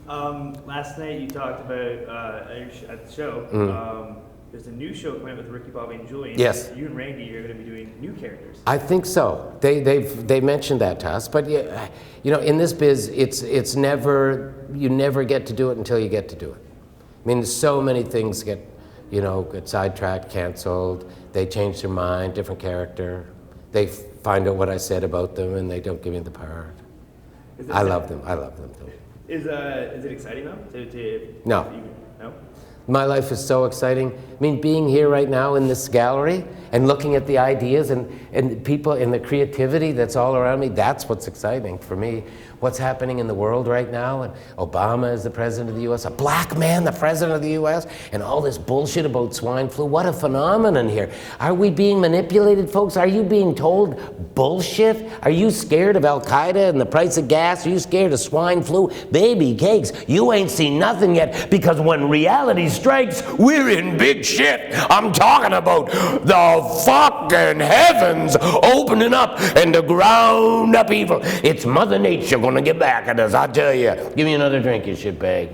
Last night you talked about at the show. There's a new show coming out with Ricky, Bobby, and Julian. Yes. You and Randy are going to be doing new characters. I think so. They mentioned that to us, but yeah, you know, in this biz, it's never, you never get to do it until you get to do it. I mean, so many things get sidetracked, canceled. They change their mind, different character. They find out what I said about them, and they don't give me the part. I love them. I love them too. Is it exciting though? No. No. My life is so exciting. I mean, being here right now in this gallery and looking at the ideas and people and the creativity that's all around me, that's what's exciting for me. What's happening in the world right now, and Obama is the president of the U.S., a black man, the president of the U.S., and all this bullshit about swine flu. What a phenomenon here. Are we being manipulated, folks? Are you being told bullshit? Are you scared of Al-Qaeda and the price of gas? Are you scared of swine flu? Baby cakes, you ain't seen nothing yet, because when reality strikes, we're in big shit. I'm talking about the fucking heavens opening up and the ground up evil. It's Mother Nature gonna get back at us, I tell you. Give me another drink, you shitbag.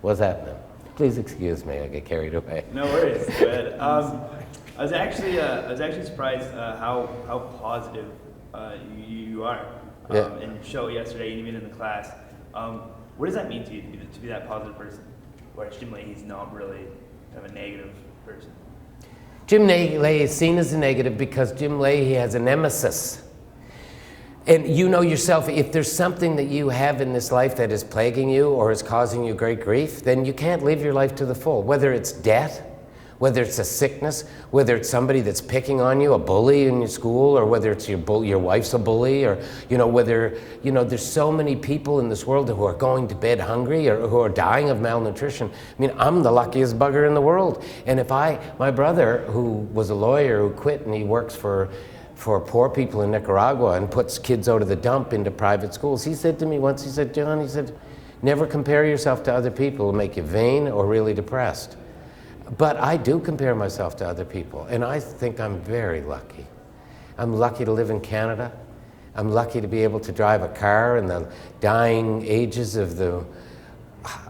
What's happening? Please excuse me, I get carried away. No worries. Go ahead. I was actually surprised how positive you are. In your show yesterday, and even in the class. What does that mean to you to be that positive person? Whereas Jim Lahey's not really kind of a negative person. Jim Lahey is seen as a negative because Jim Lahey has a nemesis. And you know yourself, if there's something that you have in this life that is plaguing you or is causing you great grief, then you can't live your life to the full. Whether it's debt, whether it's a sickness, whether it's somebody that's picking on you, a bully in your school, or whether it's your wife's a bully, or whether there's so many people in this world who are going to bed hungry or who are dying of malnutrition. I mean, I'm the luckiest bugger in the world. And if my brother, who was a lawyer who quit and he works for poor people in Nicaragua and puts kids out of the dump into private schools. He said to me once, he said, John, never compare yourself to other people. It'll make you vain or really depressed. But I do compare myself to other people, and I think I'm very lucky. I'm lucky to live in Canada. I'm lucky to be able to drive a car in the dying ages of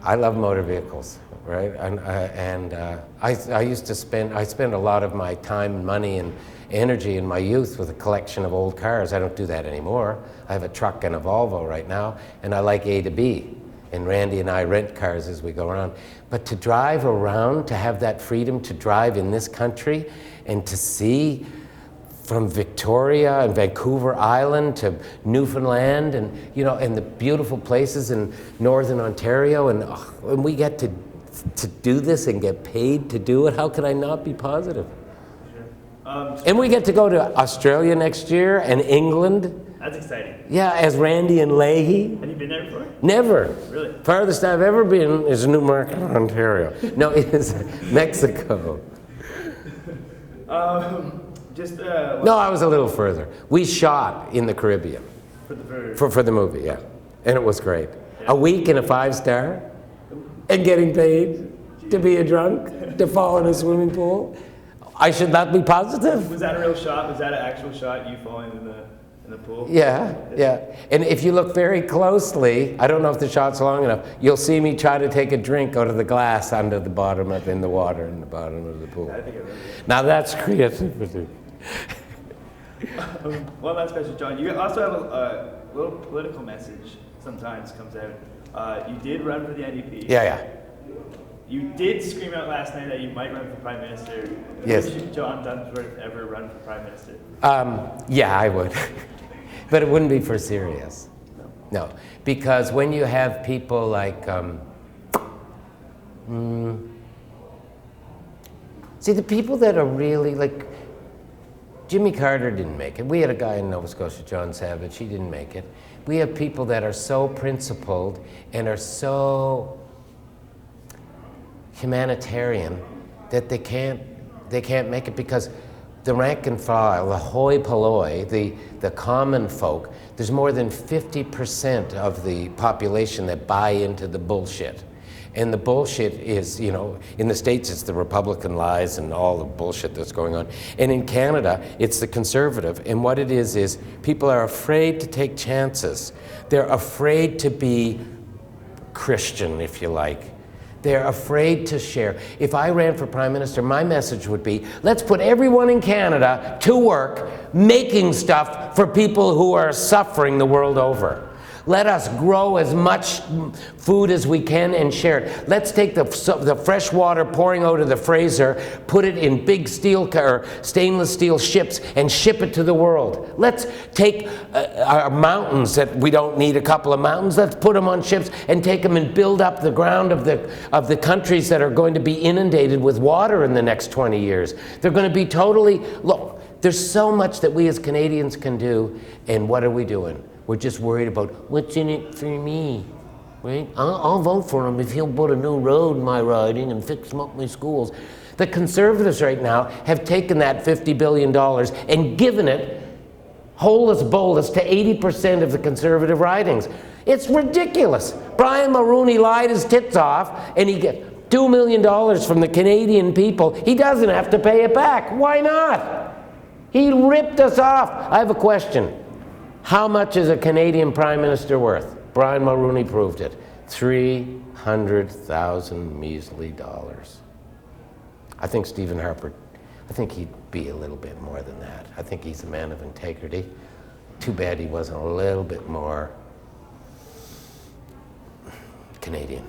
I love motor vehicles, right? And I spend a lot of my time and money and energy in my youth with a collection of old cars. I don't do that anymore. I have a truck and a Volvo right now, and I like A to B. And Randy and I rent cars as we go around. But to drive around, to have that freedom to drive in this country and to see from Victoria and Vancouver Island to Newfoundland and the beautiful places in Northern Ontario, and we get to do this and get paid to do it, how can I not be positive? And we get to go to Australia next year and England. That's exciting. Yeah, as Randy and Lahey. Have you been there before? Never. Really? Farthest I've ever been is Newmarket, Ontario. No, it is Mexico. No, I was a little further. We shot in the Caribbean for the movie, yeah, and it was great. Yeah. A week in a 5-star, and getting paid to be a drunk, to fall in a swimming pool. I should not be positive. Was that a real shot? Was that an actual shot, you falling in the pool? Yeah. And if you look very closely, I don't know if the shot's long enough, you'll see me try to take a drink out of the glass under the bottom in the water in the bottom of the pool. I think I remember. Now that's creativity. One last question, John. You also have a little political message sometimes comes out. You did run for the NDP. Yeah. You did scream out last night that you might run for Prime Minister. Yes. Would John Dunsworth ever run for Prime Minister? Yeah, I would. But it wouldn't be for serious. No. Because when you have people like, see, the people that are really like, Jimmy Carter didn't make it. We had a guy in Nova Scotia, John Savage, he didn't make it. We have people that are so principled and are so humanitarian that they can't make it, because the rank and file, the hoi polloi, the common folk, there's more than 50% of the population that buy into the bullshit. And the bullshit is, in the States it's the Republican lies and all the bullshit that's going on. And in Canada, it's the conservative. And what it is people are afraid to take chances. They're afraid to be Christian, if you like. They're afraid to share. If I ran for Prime Minister, my message would be, let's put everyone in Canada to work making stuff for people who are suffering the world over. Let us grow as much food as we can and share it. Let's take the fresh water pouring out of the Fraser, put it in big stainless steel ships and ship it to the world. Let's take our mountains that we don't need a couple of mountains. Let's put them on ships and take them and build up the ground of the countries that are going to be inundated with water in the next 20 years. They're going to be totally, look, there's so much that we as Canadians can do, and what are we doing? We're just worried about what's in it for me, right? I'll vote for him if he'll put a new road in my riding and fix up my schools. The Conservatives right now have taken that $50 billion and given it holus bolus to 80% of the Conservative ridings. It's ridiculous. Brian Mulroney lied his tits off and he gets $2 million from the Canadian people. He doesn't have to pay it back. Why not? He ripped us off. I have a question. How much is a Canadian Prime Minister worth? Brian Mulroney proved it. $300,000 measly dollars. I think Stephen Harper, I think he'd be a little bit more than that. I think he's a man of integrity. Too bad he wasn't a little bit more Canadian.